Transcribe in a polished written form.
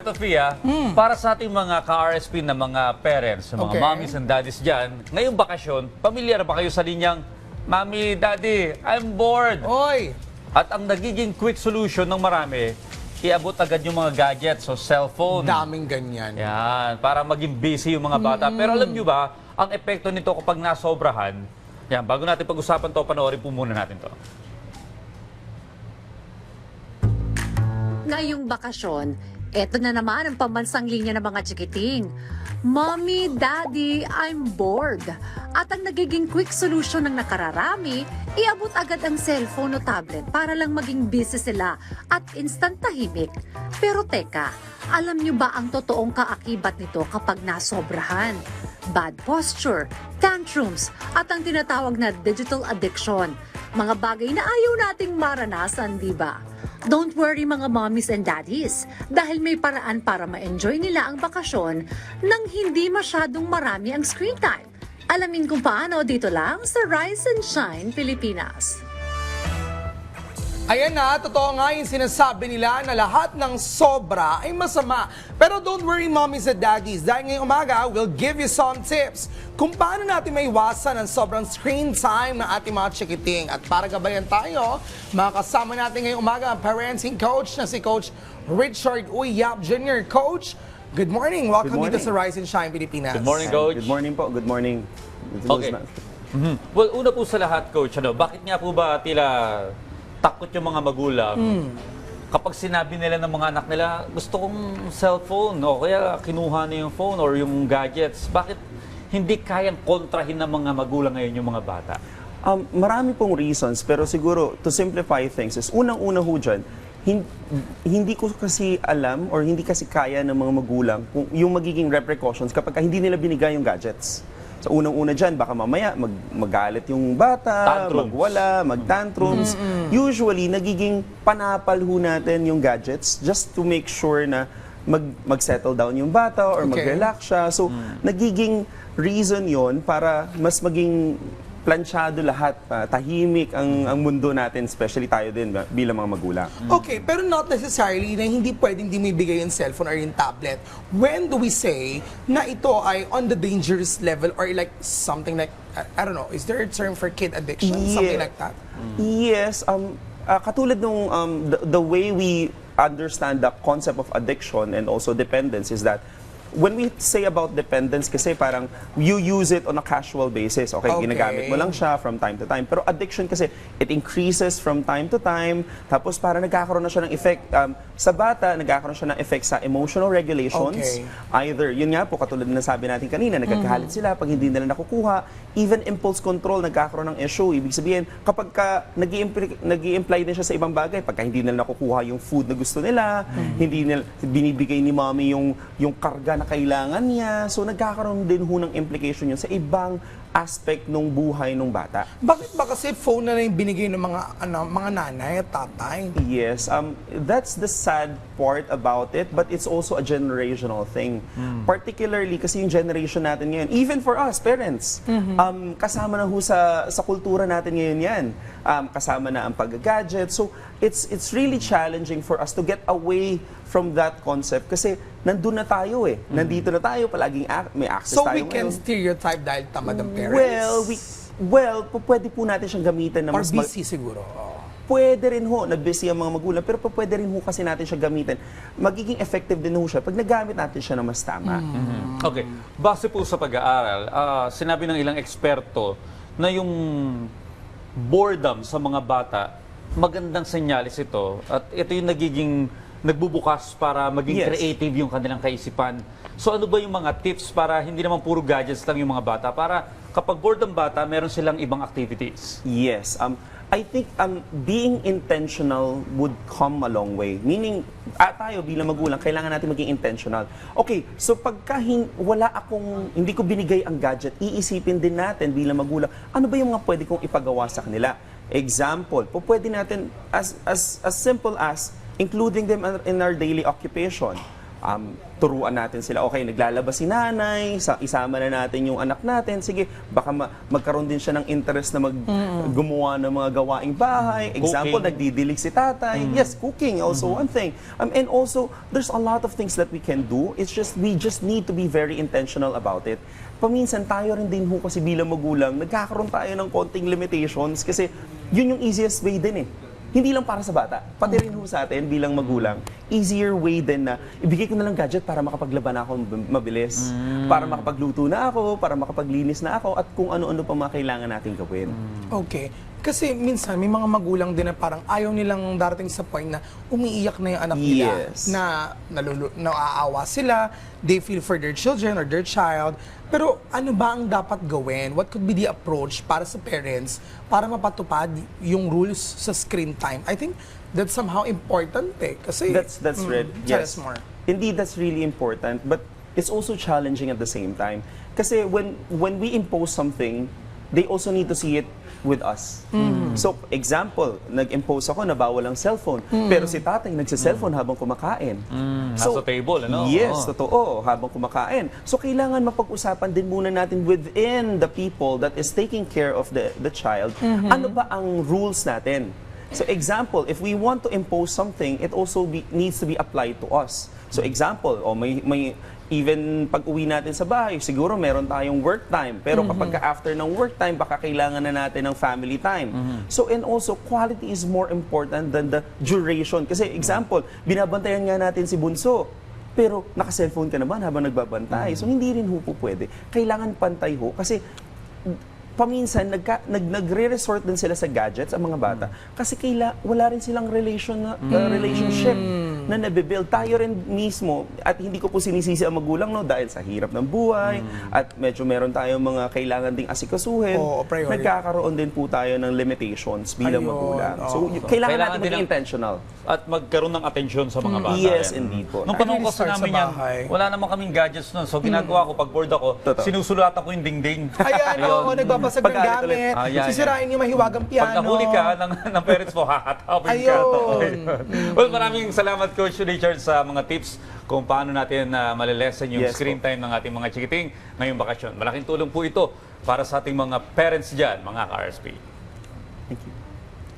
Ito, Fia, para sa ating mga ka-RSP na mga parents, mga mommies and daddies dyan, ngayong bakasyon, pamilyar ba kayo sa linyang, Mommy, Daddy, I'm bored. Oy! At ang nagiging quick solution ng marami, iabot agad yung mga gadgets o cellphone. Daming ganyan. Yan, para maging busy yung mga bata. Pero alam nyo ba, ang epekto nito kapag nasobrahan, yan, bago natin pag-usapan to, panoorin po muna natin to. Ngayong bakasyon, eto na naman ang pambansang linya ng mga chikiting. Mommy, Daddy, I'm bored. At ang nagiging quick solution ng nakararami, iabot agad ang cellphone o tablet para lang maging busy sila at instant tahimik. Pero teka, alam niyo ba ang totoong kaakibat nito kapag nasobrahan? Bad posture, tantrums, at ang tinatawag na digital addiction. Mga bagay na ayaw nating maranasan, di ba? Don't worry mga mommies and daddies, dahil may paraan para ma-enjoy nila ang bakasyon nang hindi masyadong marami ang screen time. Alamin kung paano dito lang sa Rise and Shine Pilipinas. Ayan na, totoo nga yung sinasabi nila na lahat ng sobra ay masama. Pero don't worry mommies and daddies, dahil ngayong umaga, we'll give you some tips kung paano natin maiwasan ang sobrang screen time ng ating mga chikiting. At para gabayan tayo, makakasama natin ngayong umaga ang parenting coach na si Coach Richard Uyap Jr. Coach, good morning. Welcome Good morning. dito sa Rise and Shine Pilipinas. Good morning, Coach. Good morning po. Good morning. Okay. Well, una po sa lahat, Coach, bakit nga po ba tila takot yung mga magulang kapag sinabi nila ng mga anak nila, gusto kong cellphone o kaya kinuha na yung phone or yung gadgets, bakit hindi kayang kontrahin ng mga magulang ngayon yung mga bata? Marami pong reasons, pero siguro to simplify things is unang-una ho dyan, hindi ko kasi alam or hindi kasi kaya ng mga magulang kung yung magiging repercussions kapag hindi nila binigay yung gadgets. So unang-una dyan, baka mamaya magalit yung bata, Tantrums. magwala, magtantrums. Usually, nagiging panapal ho natin yung gadgets just to make sure na mag-settle down yung bata or mag-relax siya. So nagiging reason yon para mas maging plansyado lahat, tahimik ang mundo natin, especially tayo din bilang mga magulang. Okay, pero not necessarily na hindi pwedeng di mo ibigay yung cellphone or yung tablet. When do we say na ito ay on the dangerous level or like something like, I don't know, is there a term for kid addiction? Something like that? Yes, katulad nung the way we understand the concept of addiction and also dependence is that when we say about dependence, kasi parang you use it on a casual basis. Okay, ginagamit mo lang siya from time to time. Pero addiction kasi, it increases from time to time. Tapos parang nagkakaroon na siya ng effect. Sa bata, nagkakaroon siya ng effect sa emotional regulations. Either, yun nga po, katulad na sabi natin kanina, nagkakahalit sila pag hindi nila nakukuha. Even impulse control, nagkakaroon ng issue. Ibig sabihin, kapag nag-i-imply din siya sa ibang bagay, pagka hindi nila nakukuha yung food na gusto nila, hindi nila binibigay ni mommy yung karga na kailangan niya. So nagkakaroon din ho ng implication yun sa ibang aspect ng buhay ng bata. Bakit ba kasi phone na yung binigay ng mga nanay at tatay? Yes, that's the sad part about it, but it's also a generational thing. Particularly kasi yung generation natin ngayon, even for us, parents, kasama na ho sa kultura natin ngayon yan. Kasama na ang pag-gadget. So it's really challenging for us to get away from that concept kasi nandun na tayo eh. Nandito na tayo, palaging may access So tayo we can ngayon. stereotype dahil tamad ang parents? Pwede po natin siyang gamitin na Or mas busy siguro. pwede rin ho, na-busy ang mga magulang, pero pwede rin ho kasi natin siya gamitin. Magiging effective din ho siya pag nagamit natin siya na mas tama. Okay, base po sa pag-aaral, sinabi ng ilang eksperto na yung boredom sa mga bata, magandang senyalis ito. At ito yung nagiging nagbubukas para maging creative yung kanilang kaisipan. So ano ba yung mga tips para hindi naman puro gadgets lang yung mga bata, para kapag bored ang bata, meron silang ibang activities? Yes. I think being intentional would come a long way. Meaning, tayo bilang magulang, kailangan natin maging intentional. Okay, so pagka hindi ko binigay ang gadget, iisipin din natin bilang magulang, ano ba yung mga pwede kong ipagawa sa kanila? Example, pwede natin as simple as including them in our daily occupation. turuan natin sila, okay, naglalabas si nanay, isama na natin yung anak natin, sige, baka magkaroon din siya ng interest na gumawa ng mga gawaing bahay. Example, Cooking. nagdidilig si tatay. Yes, cooking also one thing. And also, there's a lot of things that we can do. It's just, we just need to be very intentional about it. Paminsan tayo rin din ho kasi bilang magulang, nagkakaroon tayo ng konting limitations kasi yun yung easiest way din eh. Hindi lang para sa bata, pati rin ho sa atin bilang magulang, easier way din na ibigay ko na lang gadget para makapaglaban ako mabilis, para makapagluto na ako, para makapaglinis na ako, at kung ano-ano pa mga kailangan natin gawin. Okay. Kasi minsan may mga magulang din na parang ayaw nilang darating sa point na umiiyak na yung anak nila. Yes. Na naaawa sila, they feel for their children or their child. Pero ano ba ang dapat gawin? What could be the approach para sa parents para mapatupad yung rules sa screen time? I think that's somehow important eh. Kasi, That's right. tell Yes. us more. Indeed, that's really important, but it's also challenging at the same time. Kasi when we impose something, they also need to see it with us. So, example, nag-impose ako na bawal ang cellphone, pero si tatay nagsa-cellphone habang kumakain. Nasa table, ano? Yes, Oo. totoo, habang kumakain. So, kailangan mapag-usapan din muna natin within the people that is taking care of the child, ano ba ang rules natin? So, example, if we want to impose something, it also needs to be applied to us. So, example, may even pag uwi natin sa bahay, siguro meron tayong work time. Pero kapag after ng work time, baka kailangan na natin ng family time. So, and also, quality is more important than the duration. Kasi example, binabantayan nga natin si Bunso. Pero naka-cellphone ka naman habang nagbabantay. So, hindi rin ho po pwede. Kailangan pantay ho. Kasi paminsan, nagre-resort din sila sa gadgets, ang mga bata. Kasi wala rin silang relationship na nabibuild. Tayo rin mismo, at hindi ko po sinisisi ang magulang, no, dahil sa hirap ng buhay, at medyo meron tayong mga kailangan ding asikasuhin, Oo, priority. nagkakaroon din po tayo ng limitations bilang Ayun, magulang. So, oo. kailangan Kailangan natin din maging ng- intentional. At magkaroon ng atensyon sa mga bata. Yes, yan. indeed po. Nung panahon Really ko start sa namin yan, bahay. wala naman kaming gadgets nun. So ginagawa ko, pag bored ako, Totoo. sinusulatan ko yung dingding. Ayan, oo, nagbabasag ng Pagkalit ulit. gamit, Ayan, sisirain yung mahiwagang piano. Pag nahuli ka ng parents mo, hakatapin ka. Ayun. Well, maraming salamat, Coach Richard, sa mga tips kung paano natin malilesen yung Yes, screen po. time ng ating mga chikiting ngayong bakasyon. Malaking tulong po ito para sa ating mga parents dyan, mga ka-RSP. Thank you.